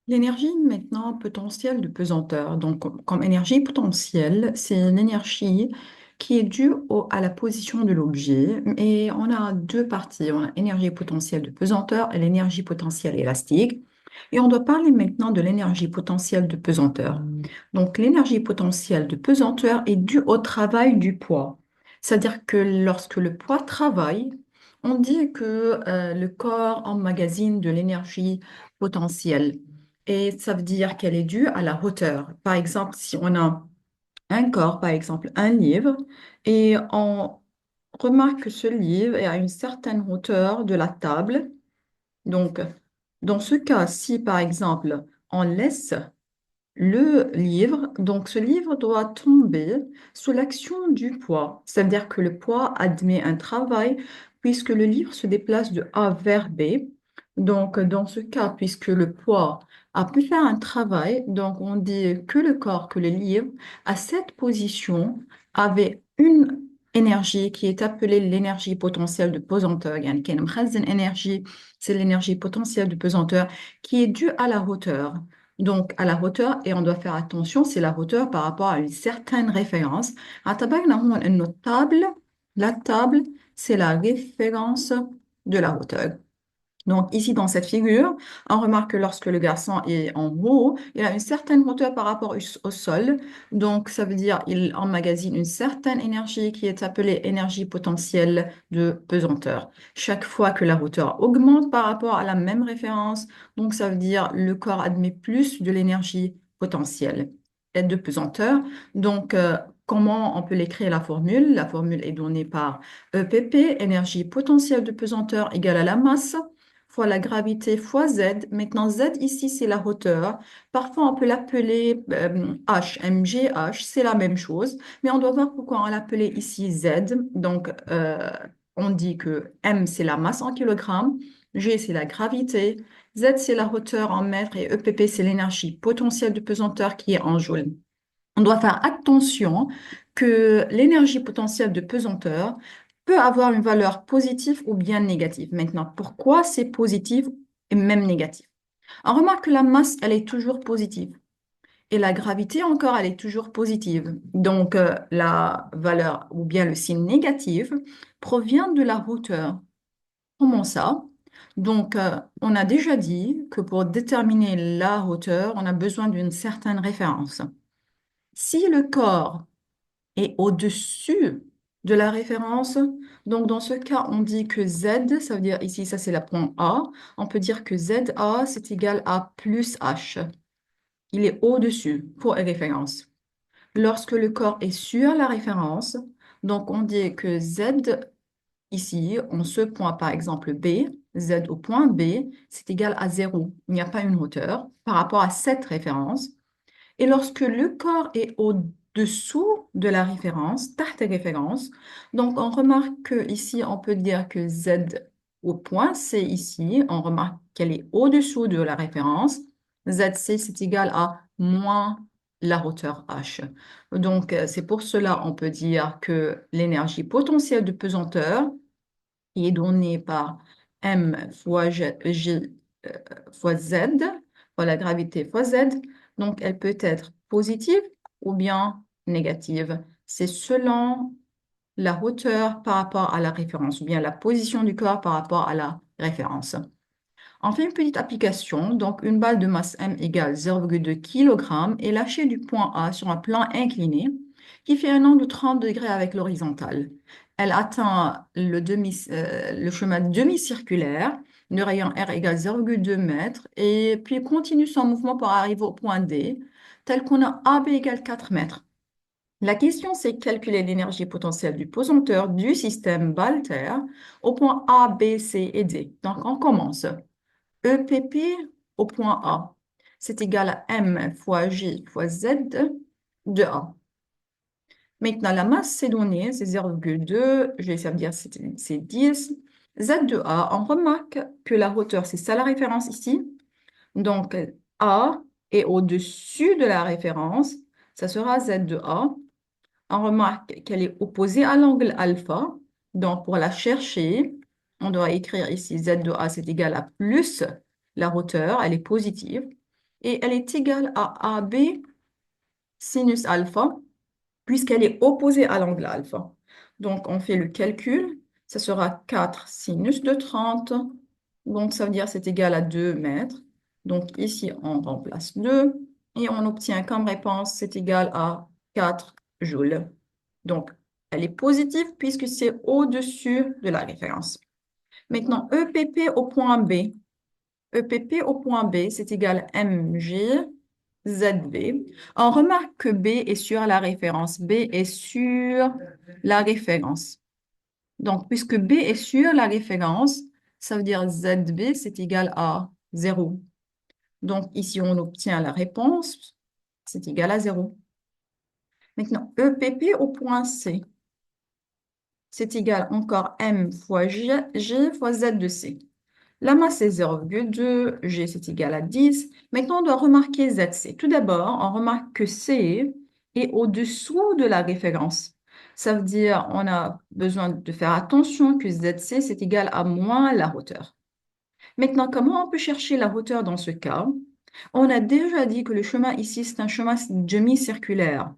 L'énergie maintenant potentielle de pesanteur. Donc, comme énergie potentielle, c'est une énergie qui est due à la position de l'objet. Et on a deux parties. On a énergie potentielle de pesanteur et l'énergie potentielle élastique. Et on doit parler maintenant de l'énergie potentielle de pesanteur. Donc, l'énergie potentielle de pesanteur est due au travail du poids. C'est-à-dire que lorsque le poids travaille, on dit que le corps emmagasine de l'énergie potentielle. Et ça veut dire qu'elle est due à la hauteur. Par exemple, si on a un corps, par exemple un livre, et on remarque que ce livre est à une certaine hauteur de la table. Donc, dans ce cas, si par exemple on laisse le livre, donc ce livre doit tomber sous l'action du poids. C'est-à-dire que le poids admet un travail puisque le livre se déplace de A vers B. Donc, dans ce cas, puisque le poids a pu faire un travail, donc on dit que le corps, que le livre, à cette position, avait une énergie qui est appelée l'énergie potentielle de pesanteur. يعني كان مخزن énergie, c'est l'énergie potentielle de pesanteur qui est due à la hauteur. Donc, à la hauteur, et on doit faire attention, c'est la hauteur par rapport à une certaine référence. اعتبرنا هون إنه la table, c'est la référence de la hauteur. Donc, ici, dans cette figure, on remarque que lorsque le garçon est en haut, il a une certaine hauteur par rapport au sol. Donc, ça veut dire qu'il emmagasine une certaine énergie qui est appelée énergie potentielle de pesanteur. Chaque fois que la hauteur augmente par rapport à la même référence, donc ça veut dire le corps admet plus de l'énergie potentielle et de pesanteur. Donc, comment on peut l'écrire la formule? La formule est donnée par EPP, énergie potentielle de pesanteur égale à la masse fois la gravité fois Z. Maintenant, Z ici, c'est la hauteur. Parfois, on peut l'appeler H, mgh, c'est la même chose, mais on doit voir pourquoi on l'appelait ici Z. Donc, on dit que M, c'est la masse en kilogrammes, G, c'est la gravité, Z, c'est la hauteur en mètres et EPP, c'est l'énergie potentielle de pesanteur qui est en joules. On doit faire attention que l'énergie potentielle de pesanteur peut avoir une valeur positive ou bien négative. Maintenant, pourquoi c'est positif et même négatif? On remarque que la masse, elle est toujours positive et la gravité encore, elle est toujours positive. Donc, la valeur ou bien le signe négatif provient de la hauteur. Comment ça? Donc, on a déjà dit que pour déterminer la hauteur, on a besoin d'une certaine référence. Si le corps est au-dessus de la référence, donc dans ce cas, on dit que Z, ça veut dire ici, ça c'est la point A, on peut dire que ZA, c'est égal à plus H. Il est au-dessus pour référence. Lorsque le corps est sur la référence, donc on dit que Z, ici, en ce point par exemple B, Z au point B, c'est égal à 0. Il n'y a pas une hauteur par rapport à cette référence. Et lorsque le corps est au-dessous de la référence, تحت référence, donc on remarque que ici on peut dire que Z au point C ici, on remarque qu'elle est au-dessous de la référence. ZC, c'est égal à moins la hauteur H. Donc, c'est pour cela on peut dire que l'énergie potentielle de pesanteur qui est donnée par M fois G, fois Z, fois la gravité fois Z. Donc, elle peut être positive ou bien négative. C'est selon la hauteur par rapport à la référence ou bien la position du corps par rapport à la référence. On fait une petite application. Donc, une balle de masse M égale 0,2 kg est lâchée du point A sur un plan incliné qui fait un angle de 30 degrés avec l'horizontale. Elle atteint le chemin demi-circulaire. Le rayon R égale 0,2 m et puis continue son mouvement pour arriver au point D, tel qu'on a AB égale 4 mètres. La question, c'est calculer l'énergie potentielle du pesanteur du système Balter au point A, B, C et D. Donc, on commence. EPP au point A, c'est égal à M fois J fois Z de A. Maintenant, la masse, c'est donné, c'est 0,2, je vais essayer de dire c'est 10. Z de A, on remarque que la hauteur, c'est ça la référence ici. Donc, A est au-dessus de la référence, ça sera Z de A. On remarque qu'elle est opposée à l'angle alpha. Donc, pour la chercher, on doit écrire ici Z de A, c'est égal à plus la hauteur, elle est positive. et elle est égale à AB sinus alpha, puisqu'elle est opposée à l'angle alpha. Donc, on fait le calcul. Ça sera 4 sinus de 30. Donc, ça veut dire que c'est égal à 2 mètres. Donc, ici, on remplace 2 et on obtient comme réponse, c'est égal à 4 joules. Donc, elle est positive puisque c'est au-dessus de la référence. Maintenant, EPP au point B. EPP au point B, c'est égal à mg ZB. On remarque que B est sur la référence. B est sur la référence. Donc, puisque B est sur la référence, ça veut dire ZB, c'est égal à 0. Donc, ici, on obtient la réponse, c'est égal à 0. Maintenant, EPP au point C, c'est égal encore M fois G fois Z de C. La masse est 0,2, G c'est égal à 10. Maintenant, on doit remarquer ZC. Tout d'abord, on remarque que C est au-dessous de la référence. Ça veut dire on a besoin de faire attention que ZC c'est égal à moins la hauteur. Maintenant, comment on peut chercher la hauteur dans ce cas? On a déjà dit que le chemin ici, c'est un chemin demi-circulaire.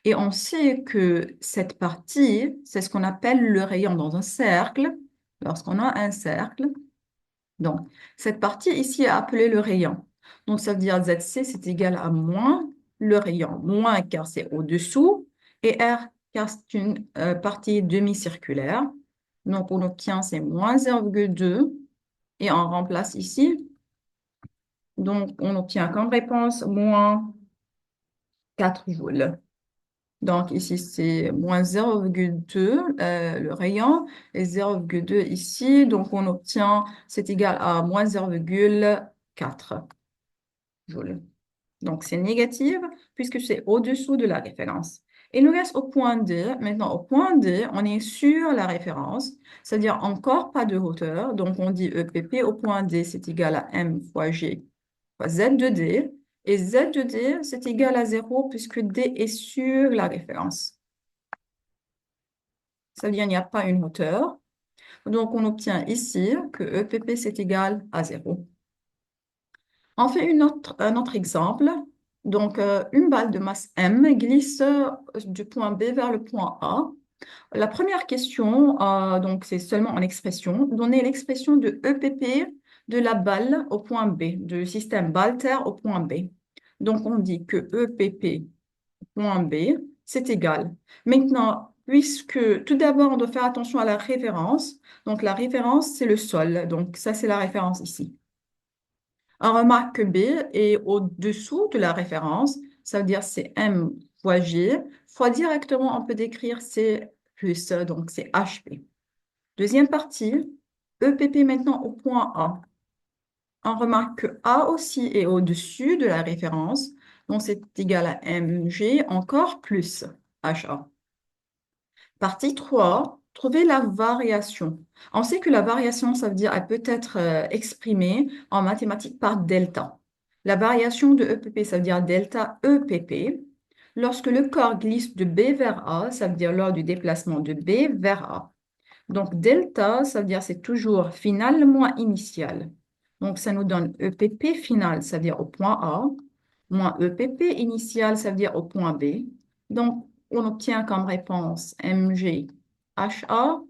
Et on sait que cette partie, c'est ce qu'on appelle le rayon dans un cercle. Lorsqu'on a un cercle, donc, cette partie ici est appelée le rayon. Donc, ça veut dire ZC, c'est égal à moins le rayon. Moins car c'est au-dessous et R car c'est une partie demi-circulaire. Donc, on obtient c'est moins 0,2 et on remplace ici. Donc, on obtient comme réponse moins 4 joules. Donc, ici, c'est moins 0,2 le rayon et 0,2 ici. Donc, on obtient, c'est égal à moins 0,4 joules. Donc, c'est négatif puisque c'est au-dessous de la référence. Il nous reste au point D. Maintenant, au point D, on est sur la référence, c'est-à-dire encore pas de hauteur. Donc, on dit EPP au point D, c'est égal à M fois G fois Z de D. Et Z de D, c'est égal à 0 puisque D est sur la référence. Ça veut dire qu'il n'y a pas une hauteur. Donc, on obtient ici que EPP, c'est égal à 0. On fait un autre exemple. Donc, une balle de masse M glisse du point B vers le point A. La première question, donc c'est seulement en expression. Donner l'expression de EPP de la balle au point B, du système Balter au point B. Donc, on dit que EPP point B, c'est égal. Maintenant, puisque tout d'abord, on doit faire attention à la référence. Donc, la référence, c'est le sol. Donc, ça, c'est la référence ici. On remarque que B est au-dessous de la référence. Ça veut dire c'est M fois G, fois directement, on peut décrire C plus, donc c'est HP. Deuxième partie, EPP maintenant au point A. On remarque que A aussi est au-dessus de la référence. Donc, c'est égal à MG encore plus HA. Partie 3, trouver la variation. On sait que la variation, ça veut dire elle peut être exprimée en mathématiques par delta. La variation de EPP, ça veut dire delta EPP. Lorsque le corps glisse de B vers A, ça veut dire lors du déplacement de B vers A. Donc, delta, ça veut dire c'est toujours final moins initial. Donc, ça nous donne EPP final, ça veut dire au point A, moins EPP initial, ça veut dire au point B. Donc, on obtient comme réponse MG HA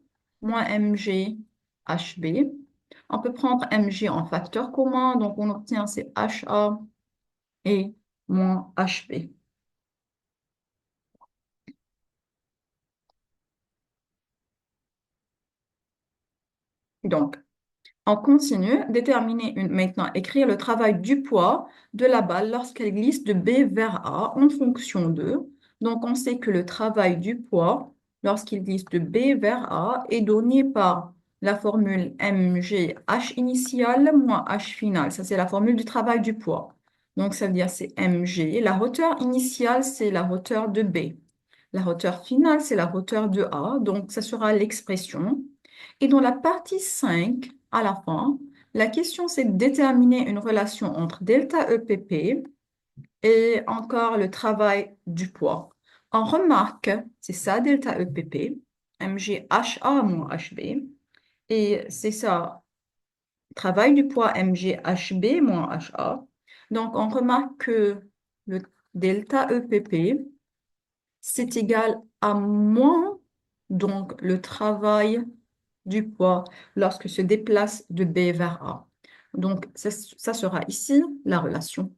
moins MG HB. On peut prendre MG en facteur commun, donc on obtient c'est HA et moins HB. Donc, on continue, déterminer maintenant, écrire le travail du poids de la balle lorsqu'elle glisse de B vers A en fonction de. Donc, on sait que le travail du poids lorsqu'il glisse de B vers A est donné par la formule mg h initial moins h final. Ça, c'est la formule du travail du poids. Donc, ça veut dire c'est mg. La hauteur initiale, c'est la hauteur de B. La hauteur finale, c'est la hauteur de A. Donc, ça sera l'expression. Et dans la partie 5, à la fin, la question, c'est de déterminer une relation entre delta EPP et encore le travail du poids. On remarque, c'est ça, delta EPP, MGHA moins HB, et c'est ça, travail du poids MGHB moins HA. Donc, on remarque que le delta EPP, c'est égal à moins, donc le travail du poids lorsque se déplace de B vers A. Donc, ça sera ici la relation.